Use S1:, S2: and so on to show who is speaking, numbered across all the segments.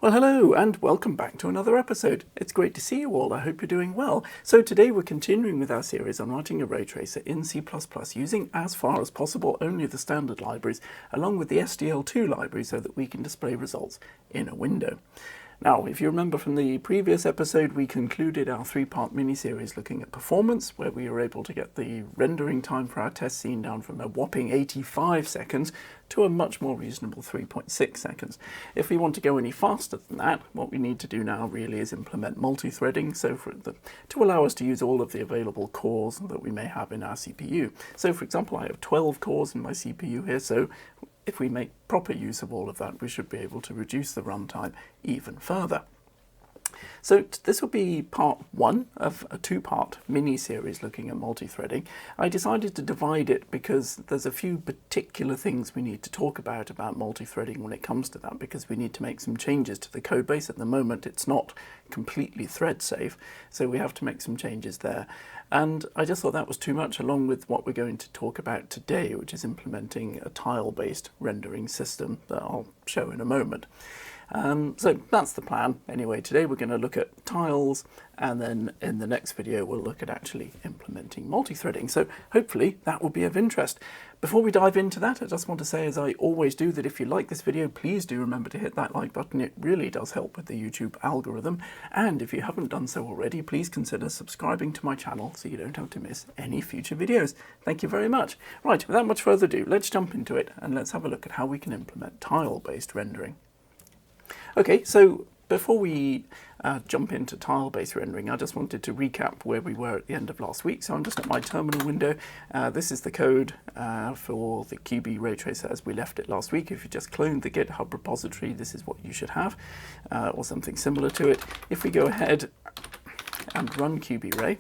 S1: Well, hello and welcome back to another episode. It's great to see you all. I hope you're doing well. So today we're continuing with our series on writing a ray tracer in C++ using, as far as possible, only the standard libraries along with the SDL2 library so that we can display results in a window. Now, if you remember from the previous episode, we concluded our three-part mini-series looking at performance, where we were able to get the rendering time for our test scene down from a whopping 85 seconds to a much more reasonable 3.6 seconds. If we want to go any faster than that, what we need to do now really is implement multi-threading to allow us to use all of the available cores that we may have in our CPU. So, for example, I have 12 cores in my CPU here, so if we make proper use of all of that, we should be able to reduce the runtime even further. So this will be part one of a two-part mini-series looking at multi-threading. I decided to divide it because there's a few particular things we need to talk about multi-threading when it comes to that, because we need to make some changes to the code base. At the moment, it's not completely thread safe, so we have to make some changes there. And I just thought that was too much, along with what we're going to talk about today, which is implementing a tile-based rendering system that I'll show in a moment. So that's the plan. Anyway, today we're going to look at tiles, and then in the next video we'll look at actually implementing multi-threading. So hopefully that will be of interest. Before we dive into that, I just want to say, as I always do, that if you like this video, please do remember to hit that like button. It really does help with the YouTube algorithm. And if you haven't done so already, please consider subscribing to my channel so you don't have to miss any future videos. Thank you very much. Right, without much further ado, let's jump into it and let's have a look at how we can implement tile-based rendering. Okay, so before we jump into tile-based rendering, I just wanted to recap where we were at the end of last week. So I'm just at my terminal window. This is the code for the qbRAY tracer as we left it last week. If you just cloned the GitHub repository, this is what you should have, or something similar to it. If we go ahead and run qbRAY,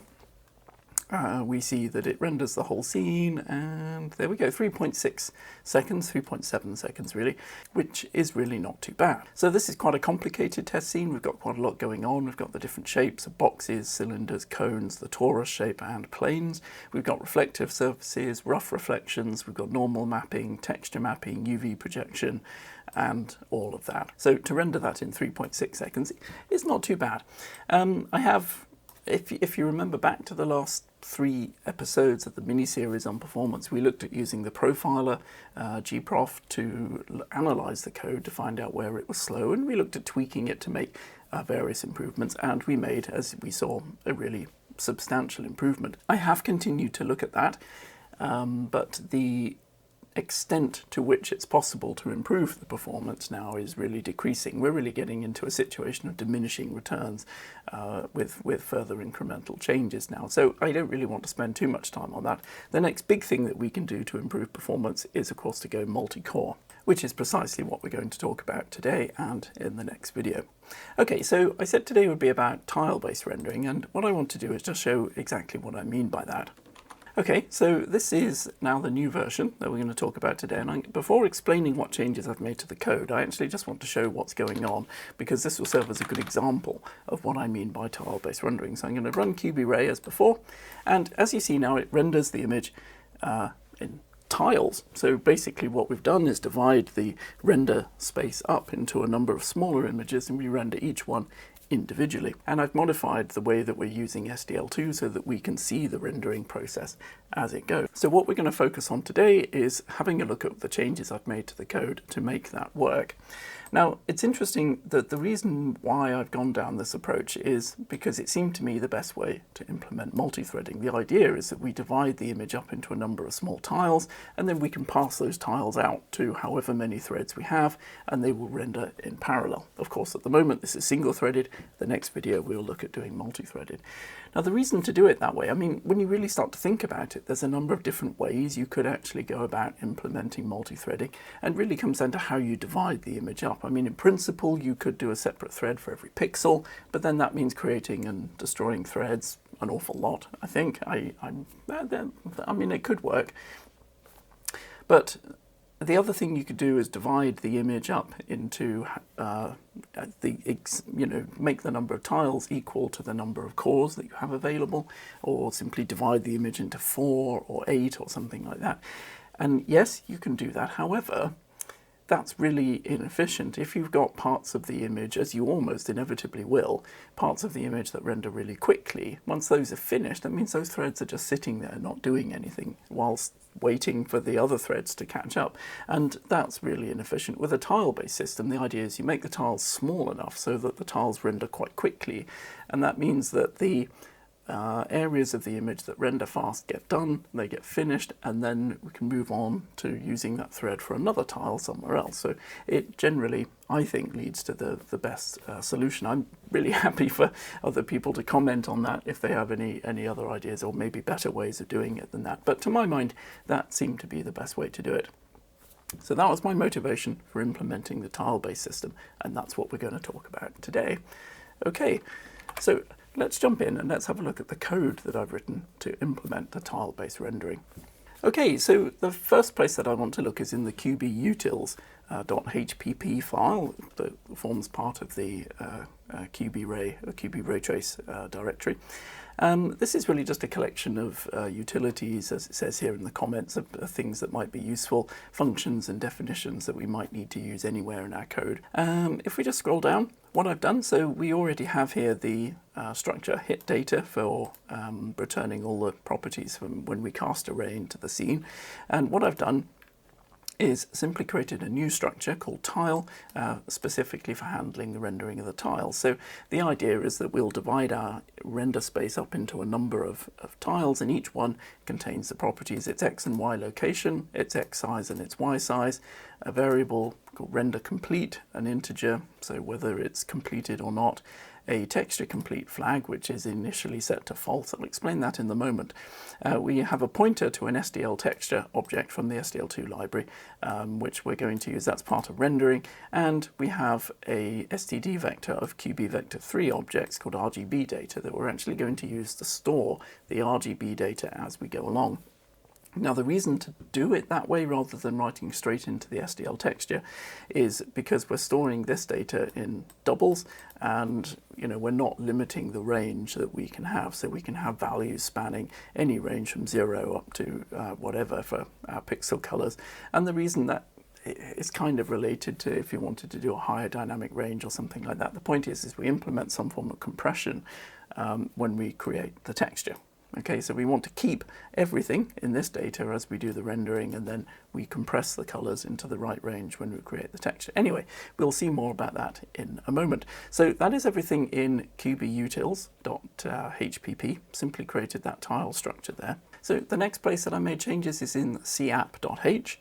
S1: we see that it renders the whole scene, and there we go, 3.6 seconds, 3.7 seconds really, which is really not too bad. So this is quite a complicated test scene. We've got quite a lot going on. We've got the different shapes of boxes, cylinders, cones, the torus shape and planes. We've got reflective surfaces, rough reflections, we've got normal mapping, texture mapping, UV projection, and all of that. So to render that in 3.6 seconds is not too bad. If you remember back to the last 3 episodes of the mini-series on performance, we looked at using the profiler, gprof, to analyze the code to find out where it was slow, and we looked at tweaking it to make various improvements, and we made, as we saw, a really substantial improvement. I have continued to look at that, but the extent to which it's possible to improve the performance now is really decreasing. We're really getting into a situation of diminishing returns with further incremental changes now. So I don't really want to spend too much time on that. The next big thing that we can do to improve performance is, of course, to go multi-core, which is precisely what we're going to talk about today and in the next video. Okay, so I said today would be about tile-based rendering, and what I want to do is just show exactly what I mean by that. Okay, so this is now the new version that we're going to talk about today, and before explaining what changes I've made to the code, I actually just want to show what's going on, because this will serve as a good example of what I mean by tile-based rendering. So I'm going to run qbRAY as before, and as you see now, it renders the image in tiles. So basically what we've done is divide the render space up into a number of smaller images, and we render each one individually. And I've modified the way that we're using SDL2 so that we can see the rendering process as it goes. So what we're going to focus on today is having a look at the changes I've made to the code to make that work. Now, it's interesting that the reason why I've gone down this approach is because it seemed to me the best way to implement multi-threading. The idea is that we divide the image up into a number of small tiles, and then we can pass those tiles out to however many threads we have, and they will render in parallel. Of course, at the moment this is single-threaded. The next video we'll look at doing multi-threaded. Now, the reason to do it that way, I mean, when you really start to think about it, there's a number of different ways you could actually go about implementing multi-threading, and really comes down to how you divide the image up. I mean, in principle, you could do a separate thread for every pixel, but then that means creating and destroying threads an awful lot, I think. I mean, it could work. But the other thing you could do is divide the image up into make the number of tiles equal to the number of cores that you have available, or simply divide the image into 4 or 8 or something like that. And yes, you can do that. However, that's really inefficient. If you've got parts of the image, as you almost inevitably will, parts of the image that render really quickly, once those are finished, that means those threads are just sitting there not doing anything whilst waiting for the other threads to catch up. And that's really inefficient. With a tile-based system, the idea is you make the tiles small enough so that the tiles render quite quickly. And that means that the areas of the image that render fast get done, they get finished, and then we can move on to using that thread for another tile somewhere else. So it generally, I think, leads to the best solution. I'm really happy for other people to comment on that if they have any other ideas or maybe better ways of doing it than that. But to my mind, that seemed to be the best way to do it. So that was my motivation for implementing the tile-based system, and that's what we're going to talk about today. Okay, so let's jump in and let's have a look at the code that I've written to implement the tile-based rendering. Okay, so the first place that I want to look is in the qbutils.hpp file that forms part of the qbRAY or qbRaytrace directory. This is really just a collection of utilities, as it says here in the comments, of things that might be useful, functions and definitions that we might need to use anywhere in our code. If we just scroll down, what I've done, so we already have here the structure hit data for returning all the properties from when we cast array into the scene. And what I've done is simply created a new structure called tile, specifically for handling the rendering of the tiles. So the idea is that we'll divide our render space up into a number of tiles, and each one contains the properties, its x and y location, its x size and its y size, a variable called render complete, an integer, so whether it's completed or not, a texture complete flag, which is initially set to false. I'll explain that in the moment. We have a pointer to an SDL texture object from the SDL2 library, which we're going to use. That's part of rendering. And we have a std vector of qbvector3 objects called RGB data that we're actually going to use to store the RGB data as we go along. Now, the reason to do it that way rather than writing straight into the SDL texture is because we're storing this data in doubles, and we're not limiting the range that we can have. So we can have values spanning any range from 0 up to whatever for our pixel colors. And the reason that is kind of related to if you wanted to do a higher dynamic range or something like that. The point is we implement some form of compression when we create the texture. Okay, so we want to keep everything in this data as we do the rendering, and then we compress the colors into the right range when we create the texture. Anyway, we'll see more about that in a moment. So that is everything in qbutils.hpp. Simply created that tile structure there. So the next place that I made changes is in capp.h.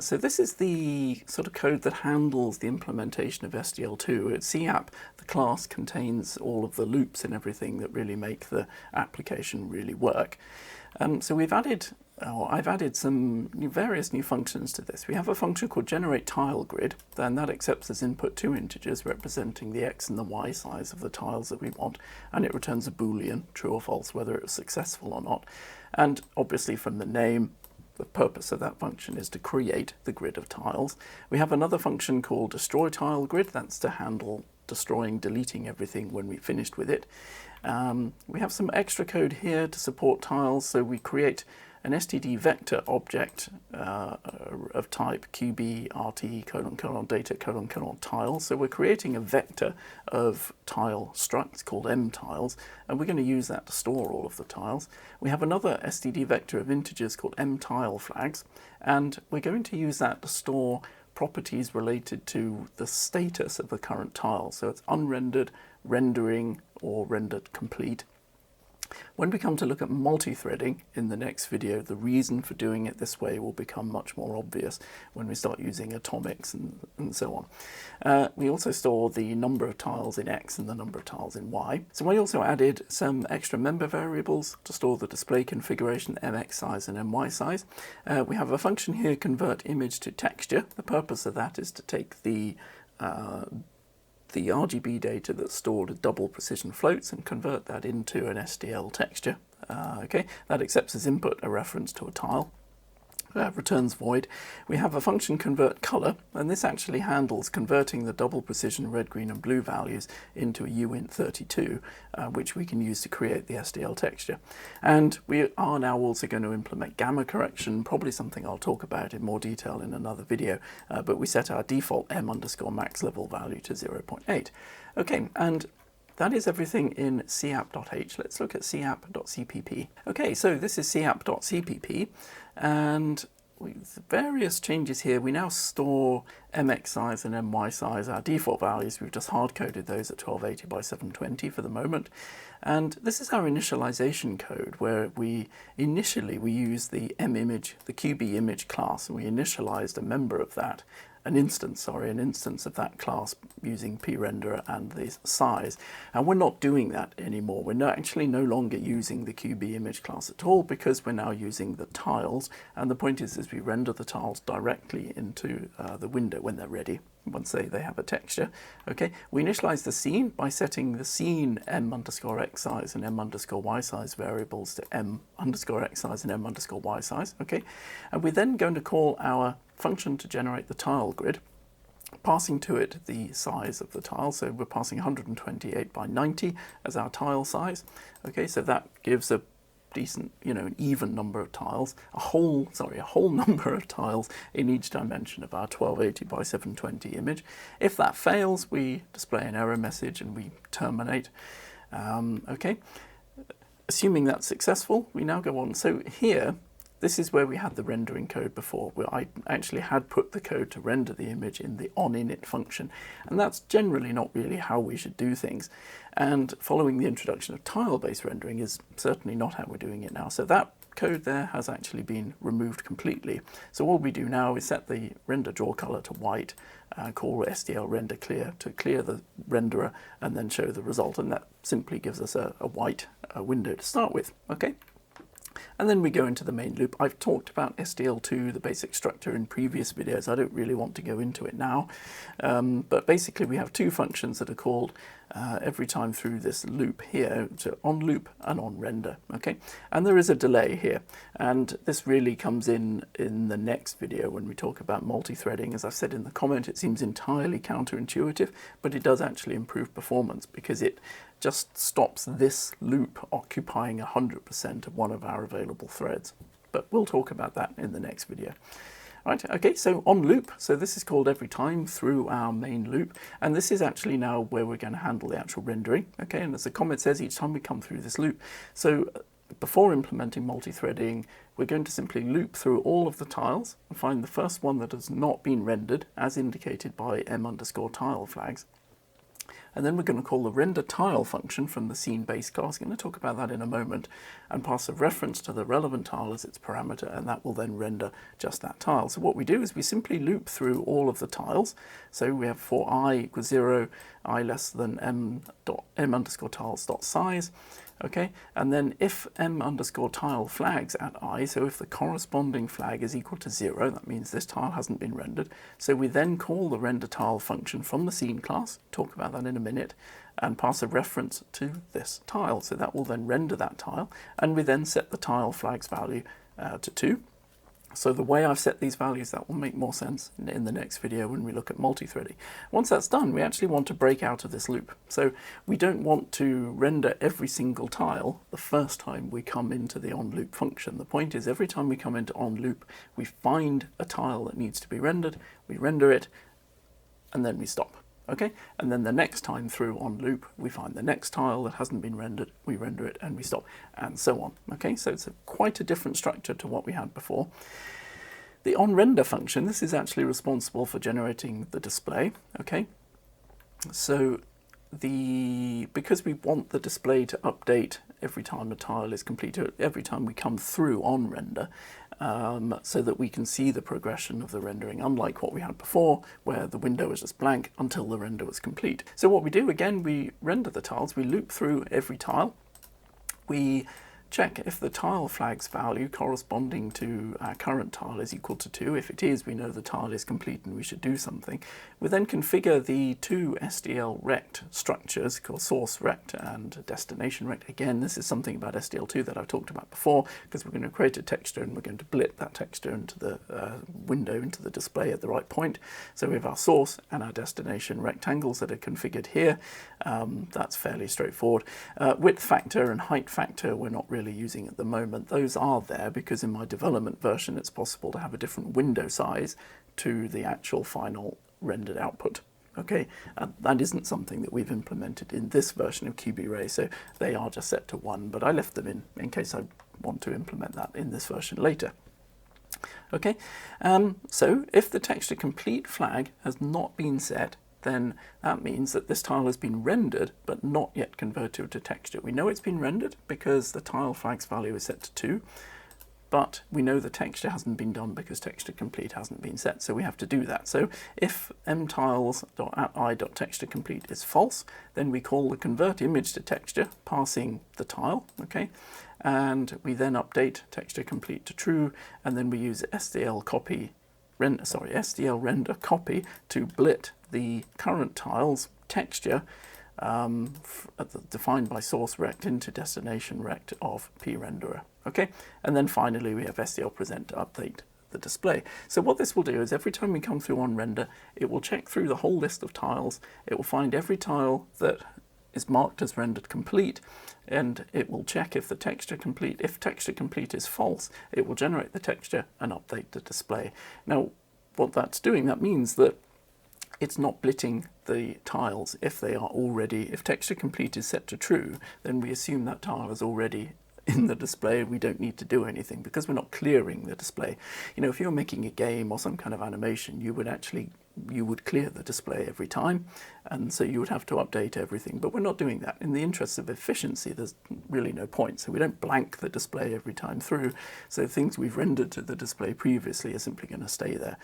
S1: So this is the sort of code that handles the implementation of SDL2. At capp, the class contains all of the loops and everything that really make the application really work. So I've added some various new functions to this. We have a function called generate tile grid, then that accepts as input two integers representing the x and the y size of the tiles that we want, and it returns a boolean, true or false, whether it was successful or not. And obviously from the name, the purpose of that function is to create the grid of tiles. We have another function called destroy tile grid. That's to handle destroying, deleting everything when we've finished with it. We have some extra code here to support tiles. So we create an std vector object of type qbrt : data : tile. So we're creating a vector of tile structs called mtiles, and we're going to use that to store all of the tiles. We have another std vector of integers called mtile flags, and we're going to use that to store properties related to the status of the current tile. So it's unrendered, rendering, or rendered complete. When we come to look at multi-threading in the next video, the reason for doing it this way will become much more obvious when we start using atomics and so on. We also store the number of tiles in X and the number of tiles in Y. So we also added some extra member variables to store the display configuration, MX size and MY size. We have a function here, convert image to texture. The purpose of that is to take the RGB data that's stored at double precision floats and convert that into an SDL texture. Okay, that accepts as input a reference to a tile. returns void. We have a function convert color, and this actually handles converting the double precision red, green and blue values into a uint32, which we can use to create the SDL texture. And we are now also going to implement gamma correction, probably something I'll talk about in more detail in another video, but we set our default m_max level value to 0.8. Okay, and that is everything in capp.h. Let's look at capp.cpp. Okay, so this is capp.cpp, and with various changes here, we now store mx size and my size, our default values. We've just hard-coded those at 1280 by 720 for the moment. And this is our initialization code, where we initially use the image, the qbImage class, and we initialized a member of that, an instance of that class using prenderer and the size. And we're not doing that anymore. We're actually no longer using the qbImage class at all, because we're now using the tiles. And the point is we render the tiles directly into the window when they're ready, once they have a texture. Okay, we initialize the scene by setting the scene m_x size and m_y size variables to m_x size and m_y size. Okay, and we're then going to call our function to generate the tile grid, passing to it the size of the tile. So we're passing 128 by 90 as our tile size. Okay, so that gives a decent, an even number of tiles, a whole number of tiles in each dimension of our 1280 by 720 image. If that fails, we display an error message and we terminate. Okay, assuming that's successful, we now go on. So here, this is where we had the rendering code before, where I actually had put the code to render the image in the onInit function. And that's generally not really how we should do things. And following the introduction of tile-based rendering is certainly not how we're doing it now. So that code there has actually been removed completely. So all we do now is set the render draw color to white, call SDL render clear to clear the renderer, and then show the result. And that simply gives us a white window to start with. Okay. And then we go into the main loop. I've talked about SDL2, the basic structure, in previous videos. I don't really want to go into it now. But basically we have two functions that are called every time through this loop here, so on loop and on render. Okay, and there is a delay here, and this really comes in the next video when we talk about multi-threading. As I've said in the comment, it seems entirely counterintuitive, but it does actually improve performance because it just stops this loop occupying 100% of one of our available threads. But we'll talk about that in the next video. Right, okay, so on loop, so this is called every time through our main loop, and this is actually now where we're going to handle the actual rendering. Okay, and as the comment says, each time we come through this loop. So before implementing multi-threading, we're going to simply loop through all of the tiles and find the first one that has not been rendered, as indicated by m_tile flags. And then we're going to call the render tile function from the scene base class. I'm going to talk about that in a moment, and pass a reference to the relevant tile as its parameter, and that will then render just that tile. So what we do is we simply loop through all of the tiles. So we have for I equals 0, I less than m_tiles.size. Okay, and then if m_tile flags at I, so if the corresponding flag is equal to 0, that means this tile hasn't been rendered. So we then call the render tile function from the scene class, talk about that in a minute, and pass a reference to this tile. So that will then render that tile, and we then set the tile flag's value to 2. So the way I've set these values, that will make more sense in the next video when we look at multi-threading. Once that's done, we actually want to break out of this loop. So we don't want to render every single tile the first time we come into the onLoop function. The point is, every time we come into onLoop, we find a tile that needs to be rendered, we render it, and then we stop. Okay, and then the next time through on loop, we find the next tile that hasn't been rendered, we render it and we stop, and so on. Okay, so it's quite a different structure to what we had before. The onRender function, this is actually responsible for generating the display. Okay, so because we want the display to update every time a tile is completed, every time we come through onRender, so that we can see the progression of the rendering, unlike what we had before, where the window was just blank until the render was complete. So what we do, again, we render the tiles, we loop through every tile, we check if the tile flag's value corresponding to our current tile is equal to 2. If it is, we know the tile is complete and we should do something. We then configure the two SDL rect structures called source rect and destination rect. Again, this is something about SDL2 that I've talked about before, because we're going to create a texture and we're going to blit that texture into the window, into the display at the right point. So we have our source and our destination rectangles that are configured here. That's fairly straightforward. Width factor and height factor we're not really using at the moment. Those are there because in my development version it's possible to have a different window size to the actual final rendered output. Okay, that isn't something that we've implemented in this version of qbRAY, so they are just set to 1, but I left them in case I want to implement that in this version later. Okay, so if the texture complete flag has not been set, then that means that this tile has been rendered but not yet converted to texture. We know it's been rendered because the tile flag's value is set to 2, but we know the texture hasn't been done because texture complete hasn't been set, so we have to do that. So if mtiles.i.textureComplete is false, then we call the convert image to texture passing the tile, okay? And we then update texture complete to true, and then we use SDL render copy to blit the current tile's texture defined by source rect into destination rect of prenderer. Okay, and then finally we have SDL present to update the display. So what this will do is every time we come through on render, it will check through the whole list of tiles. It will find every tile that is marked as rendered complete, and it will check if the texture complete. If texture complete is false, it will generate the texture and update the display. Now, what that's doing, that means that it's not blitting the tiles if they are already, if texture complete is set to true, then we assume that tile is already in the display. We don't need to do anything because we're not clearing the display. You know, if you're making a game or some kind of animation, you would clear the display every time, and so you would have to update everything, but we're not doing that. In the interest of efficiency, there's really no point, so we don't blank the display every time through, so things we've rendered to the display previously are simply going to stay there.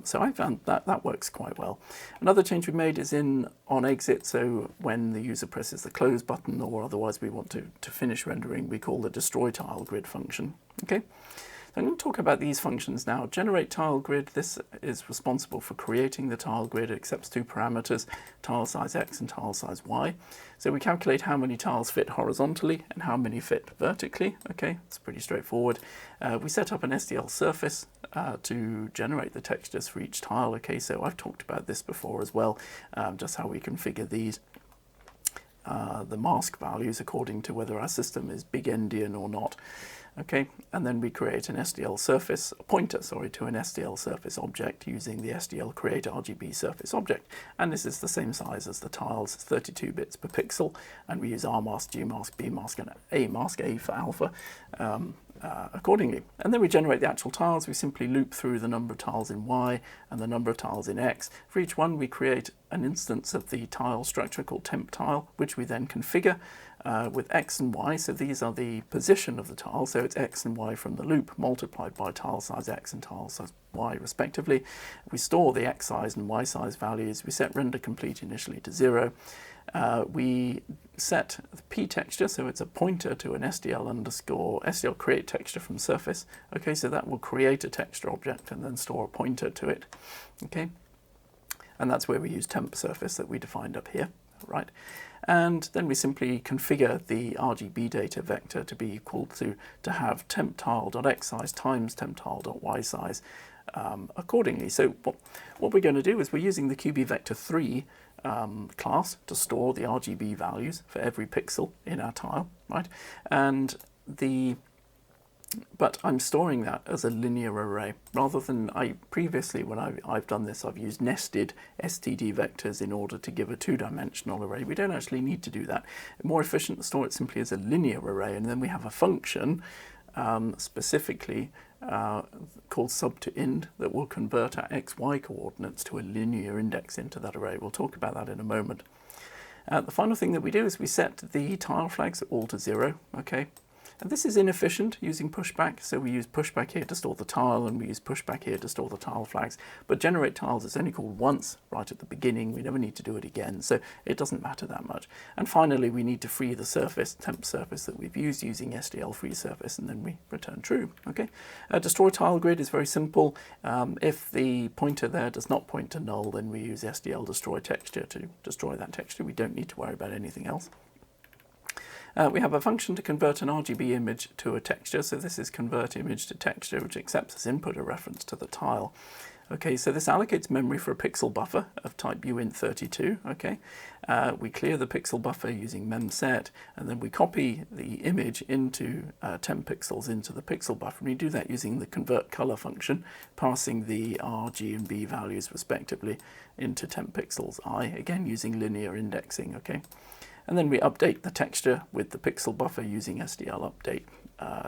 S1: So I found that works quite well. Another change we made is on exit, so when the user presses the close button or otherwise we want to finish rendering, we call the destroy tile grid function. Okay. I'm going to talk about these functions now. Generate tile grid, this is responsible for creating the tile grid. It accepts two parameters, tile size X and tile size Y. So we calculate how many tiles fit horizontally and how many fit vertically. Okay, it's pretty straightforward. We set up an SDL surface to generate the textures for each tile. Okay, so I've talked about this before as well, just how we configure these. The mask values according to whether our system is big endian or not. Okay, and then we create an SDL surface, a pointer, sorry, to an SDL surface object using the SDL create RGB surface object. And this is the same size as the tiles, 32 bits per pixel. And we use R mask, G mask, B mask, and A mask, A for alpha, accordingly. And then we generate the actual tiles. We simply loop through the number of tiles in Y and the number of tiles in X. For each one, we create an instance of the tile structure called temp tile, which we then configure with X and Y. So these are the position of the tile. So it's X and Y from the loop multiplied by tile size X and tile size Y respectively. We store the X size and Y size values. We set render complete initially to 0. We set the P texture, so it's a pointer to an SDL create texture from surface. Okay, so that will create a texture object and then store a pointer to it. Okay, and that's where we use temp surface that we defined up here, right? And then we simply configure the RGB data vector to be equal to have temp tile.x size times temp tile.y size accordingly. So what we're going to do is we're using the qbVector3 class to store the RGB values for every pixel in our tile, right? And but I'm storing that as a linear array rather than previously when I've done this, I've used nested STD vectors in order to give a two-dimensional array. We don't actually need to do that. More efficient to store it simply as a linear array, and then we have a function specifically called sub2ind that will convert our XY coordinates to a linear index into that array. We'll talk about that in a moment. The final thing that we do is we set the tile flags all to 0, okay? And this is inefficient using pushback, so we use pushback here to store the tile, and we use pushback here to store the tile flags. But generate tiles is only called once, right at the beginning. We never need to do it again, so it doesn't matter that much. And finally, we need to free the surface, temp surface that we've used using SDL free surface, and then we return true. Okay. Destroy tile grid is very simple. If the pointer there does not point to null, then we use SDL destroy texture to destroy that texture. We don't need to worry about anything else. We have a function to convert an RGB image to a texture. So this is convert image to texture, which accepts as input a reference to the tile. Okay, so this allocates memory for a pixel buffer of type uint32. Okay, we clear the pixel buffer using memset, and then we copy the image into 10 pixels into the pixel buffer. And we do that using the convert color function, passing the R, G, and B values respectively into 10 pixels I, again using linear indexing. Okay. And then we update the texture with the pixel buffer using SDL update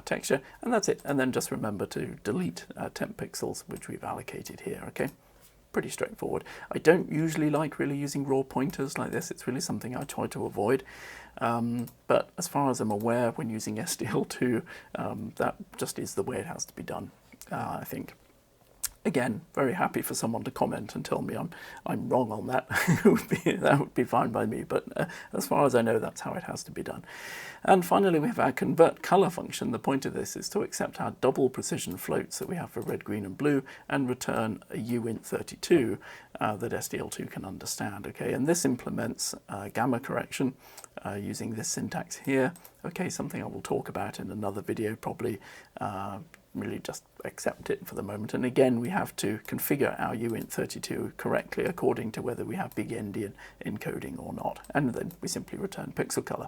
S1: texture, and that's it. And then just remember to delete 10 pixels, which we've allocated here, okay? Pretty straightforward. I don't usually like really using raw pointers like this. It's really something I try to avoid. But as far as I'm aware, when using SDL2, that just is the way it has to be done, I think. Again, very happy for someone to comment and tell me I'm wrong on that. That would be fine by me, but as far as I know, that's how it has to be done. And finally, we have our convert color function. The point of this is to accept our double precision floats that we have for red, green, and blue, and return a uint32 that SDL2 can understand. Okay, and this implements gamma correction using this syntax here. Okay, something I will talk about in another video probably. Really just accept it for the moment. And again, we have to configure our uint32 correctly according to whether we have big endian encoding or not. And then we simply return pixel color.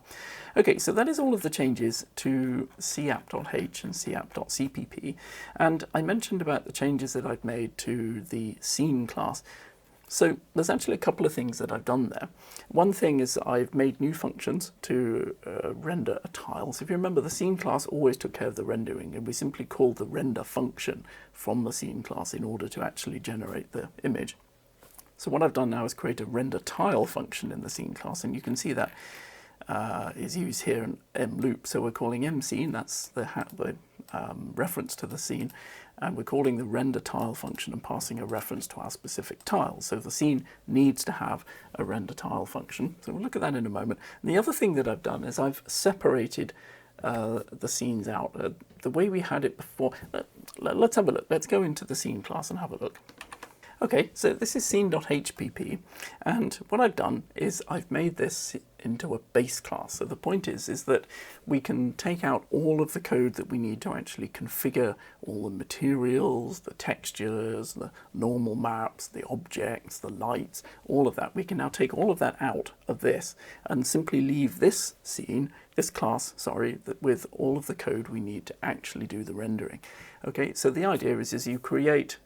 S1: Okay, so that is all of the changes to capp.h and capp.cpp. And I mentioned about the changes that I've made to the scene class. So there's actually a couple of things that I've done there. One thing is I've made new functions to render a tile. So if you remember, the scene class always took care of the rendering, and we simply called the render function from the scene class in order to actually generate the image. So what I've done now is create a render tile function in the scene class, and you can see that is used here in mloop. So we're calling mScene, that's the reference to the scene, and we're calling the render tile function and passing a reference to our specific tile. So the scene needs to have a render tile function. So we'll look at that in a moment. And the other thing that I've done is I've separated the scenes out. The way we had it before, let's have a look. Let's go into the scene class and have a look. Okay, so this is scene.hpp, and what I've done is I've made this into a base class. So the point is that we can take out all of the code that we need to actually configure all the materials, the textures, the normal maps, the objects, the lights, all of that. We can now take all of that out of this and simply leave this scene, this class, sorry, with all of the code we need to actually do the rendering. Okay, so the idea is you create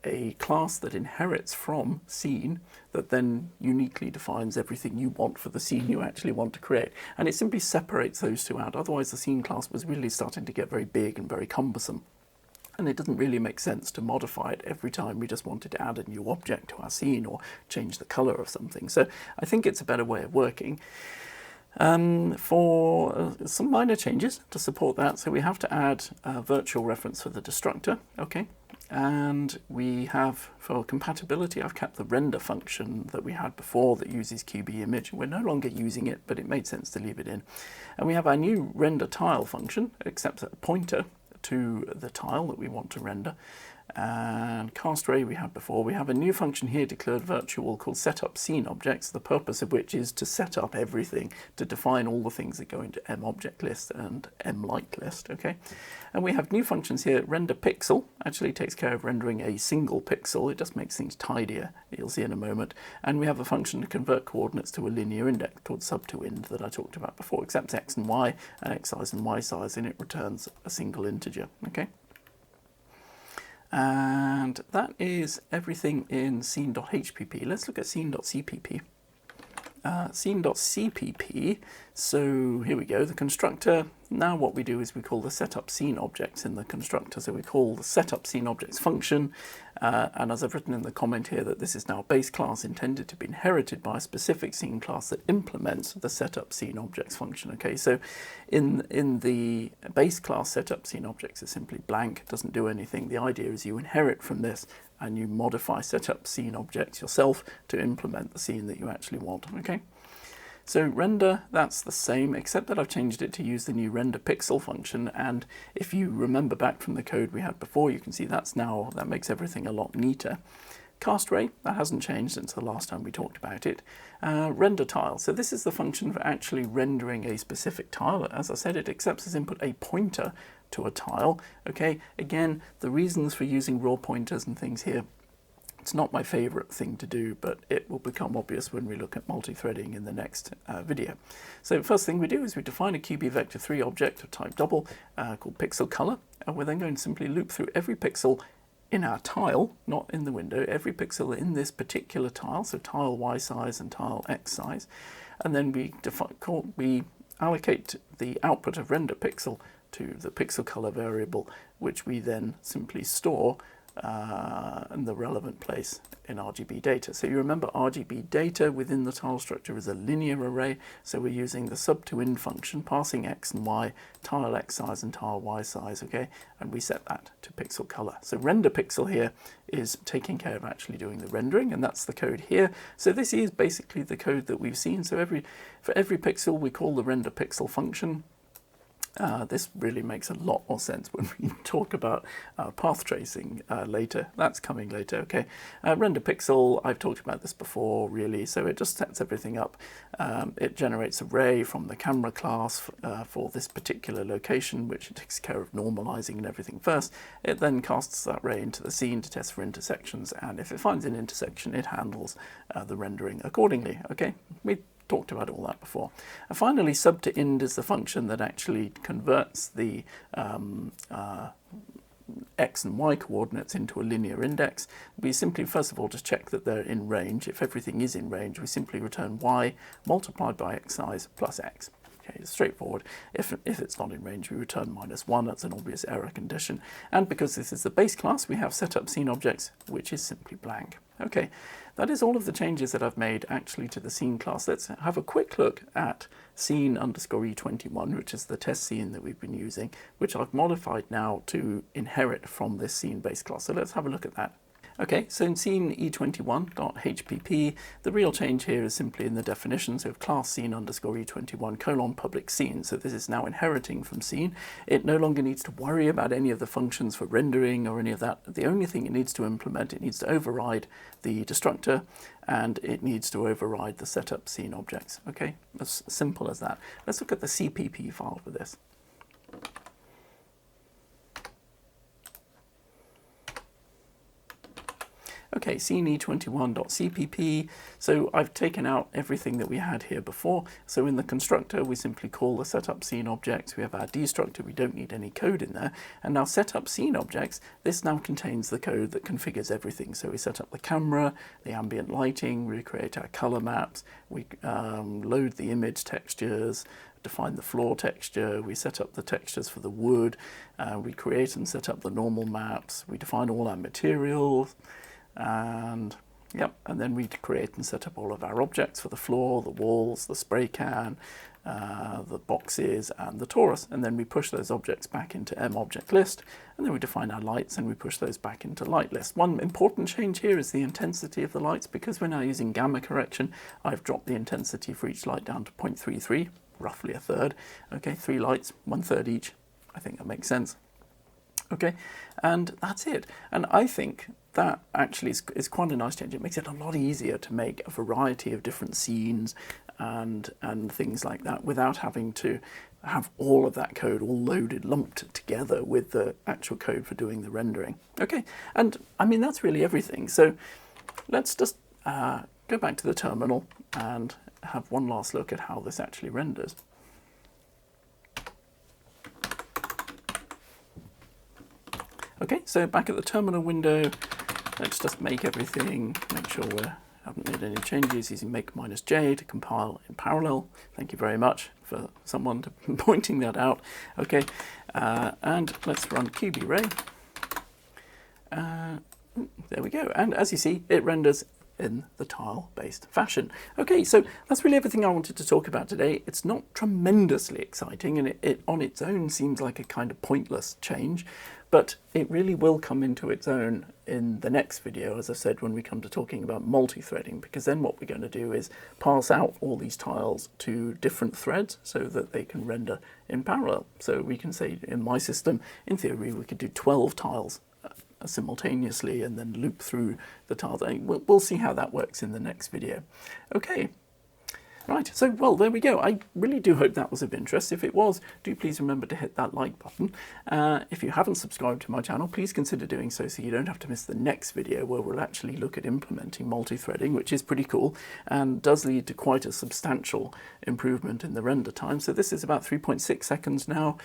S1: a class that inherits from scene that then uniquely defines everything you want for the scene you actually want to create. And it simply separates those two out. Otherwise, the scene class was really starting to get very big and very cumbersome. And it doesn't really make sense to modify it every time we just wanted to add a new object to our scene or change the color of something. So I think it's a better way of working. For some minor changes to support that, so we have to add a virtual reference for the destructor, okay, and we have, for compatibility, I've kept the render function that we had before that uses qbImage. We're no longer using it, but it made sense to leave it in. And we have our new render tile function, accepts a pointer to the tile that we want to render. And qbRAY we had before. We have a new function here declared virtual called setup scene objects, the purpose of which is to set up everything, to define all the things that go into mObjectList and mLightList, okay? And we have new functions here. Render pixel actually takes care of rendering a single pixel. It just makes things tidier, you'll see in a moment. And we have a function to convert coordinates to a linear index called sub2ind that I talked about before, accepts x and y, and x size and y size, and it returns a single integer, okay? And that is everything in scene.hpp. Let's look at scene.cpp. scene.cpp. So here we go, the constructor. Now what we do is we call the setup scene objects in the constructor. So we call the setup scene objects function. And as I've written in the comment here, that this is now a base class intended to be inherited by a specific scene class that implements the setup scene objects function. Okay, so in the base class, setup scene objects is simply blank, doesn't do anything. The idea is you inherit from this and you modify setup scene objects yourself to implement the scene that you actually want. Okay. So render, that's the same, except that I've changed it to use the new render pixel function. And if you remember back from the code we had before, you can see that makes everything a lot neater. Cast ray, that hasn't changed since the last time we talked about it. Render tile, so this is the function for actually rendering a specific tile. As I said, it accepts as input a pointer to a tile. Okay, again, the reasons for using raw pointers and things here, it's not my favorite thing to do, but it will become obvious when we look at multi-threading in the next video. So first thing we do is we define a qbVector3 object of type double called pixel color, and we're then going to simply loop through every pixel in our tile, not in the window, every pixel in this particular tile, so tile Y size and tile X size, and then we allocate the output of render pixel to the pixel color variable, which we then simply store in the relevant place in RGB data. So you remember RGB data within the tile structure is a linear array, so we're using the sub2in function, passing X and Y, tile X size and tile Y size, okay, and we set that to pixel color. So render pixel here is taking care of actually doing the rendering, and that's the code here. So this is basically the code that we've seen. So for every pixel we call the render pixel function. This really makes a lot more sense when we talk about path tracing later. That's coming later, okay. Render pixel, I've talked about this before, really, so it just sets everything up. It generates a ray from the camera class for this particular location, which takes care of normalizing and everything first. It then casts that ray into the scene to test for intersections, and if it finds an intersection, it handles the rendering accordingly, okay. We talked about all that before. And finally, sub2ind is the function that actually converts the X and Y coordinates into a linear index. We simply, first of all, just check that they're in range. If everything is in range, we simply return Y multiplied by X size plus X. Okay, it's straightforward. If it's not in range, we return -1. That's an obvious error condition. And because this is the base class, we have setup scene objects, which is simply blank. Okay, that is all of the changes that I've made actually to the scene class. Let's have a quick look at scene_e21, which is the test scene that we've been using, which I've modified now to inherit from this scene base class. So let's have a look at that. Okay, so in scene e21.hpp, the real change here is simply in the definition, so class scene_e21 : public scene. So this is now inheriting from scene. It no longer needs to worry about any of the functions for rendering or any of that. The only thing it needs to implement, it needs to override the destructor, and it needs to override the setup scene objects. Okay, as simple as that. Let's look at the CPP file for this. Okay, scene e21.cpp, so I've taken out everything that we had here before. So in the constructor, we simply call the setup scene objects. We have our destructor, we don't need any code in there. And now setup scene objects, this now contains the code that configures everything. So we set up the camera, the ambient lighting, we create our color maps, we load the image textures, define the floor texture, we set up the textures for the wood, we create and set up the normal maps, we define all our materials, and then we create and set up all of our objects for the floor, the walls, the spray can, the boxes, and the torus, and then we push those objects back into mObjectList, and then we define our lights and we push those back into lightlist. One important change here is the intensity of the lights. Because we're now using gamma correction, I've dropped the intensity for each light down to 0.33, roughly a third. Okay, 3 lights, 1/3 each. I think that makes sense. Okay, and that's it. And I think that actually is quite a nice change. It makes it a lot easier to make a variety of different scenes and things like that without having to have all of that code all loaded, lumped together with the actual code for doing the rendering. Okay, and I mean, that's really everything. So let's just go back to the terminal and have one last look at how this actually renders. Okay, so back at the terminal window, let's just make everything, make sure we're Haven't made any changes using make-j to compile in parallel. Thank you very much for someone pointing that out. Okay, and let's run qbRAY. There we go. And as you see, it renders in the tile-based fashion. Okay, so that's really everything I wanted to talk about today. It's not tremendously exciting, and it on its own seems like a kind of pointless change, but it really will come into its own in the next video, as I said, when we come to talking about multi-threading, because then what we're going to do is pass out all these tiles to different threads so that they can render in parallel. So we can say in my system, in theory, we could do 12 tiles simultaneously and then loop through the tiles. We'll see how that works in the next video. Okay. Right, so, well, there we go. I really do hope that was of interest. If it was, do please remember to hit that like button. If you haven't subscribed to my channel, please consider doing so you don't have to miss the next video where we'll actually look at implementing multi-threading, which is pretty cool and does lead to quite a substantial improvement in the render time. So this is about 3.6 seconds now.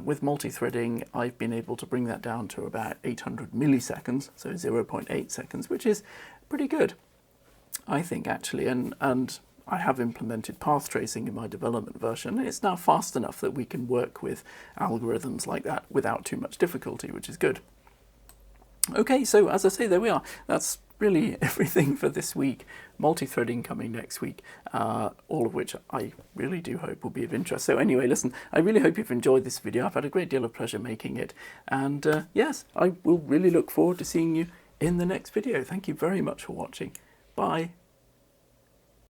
S1: With multi-threading, I've been able to bring that down to about 800 milliseconds, so 0.8 seconds, which is pretty good, I think, actually. And I have implemented path tracing in my development version. It's now fast enough that we can work with algorithms like that without too much difficulty, which is good. Okay, so as I say, there we are. That's really everything for this week. Multi-threading coming next week, all of which I really do hope will be of interest. So anyway, listen, I really hope you've enjoyed this video. I've had a great deal of pleasure making it. And yes, I will really look forward to seeing you in the next video. Thank you very much for watching. Bye.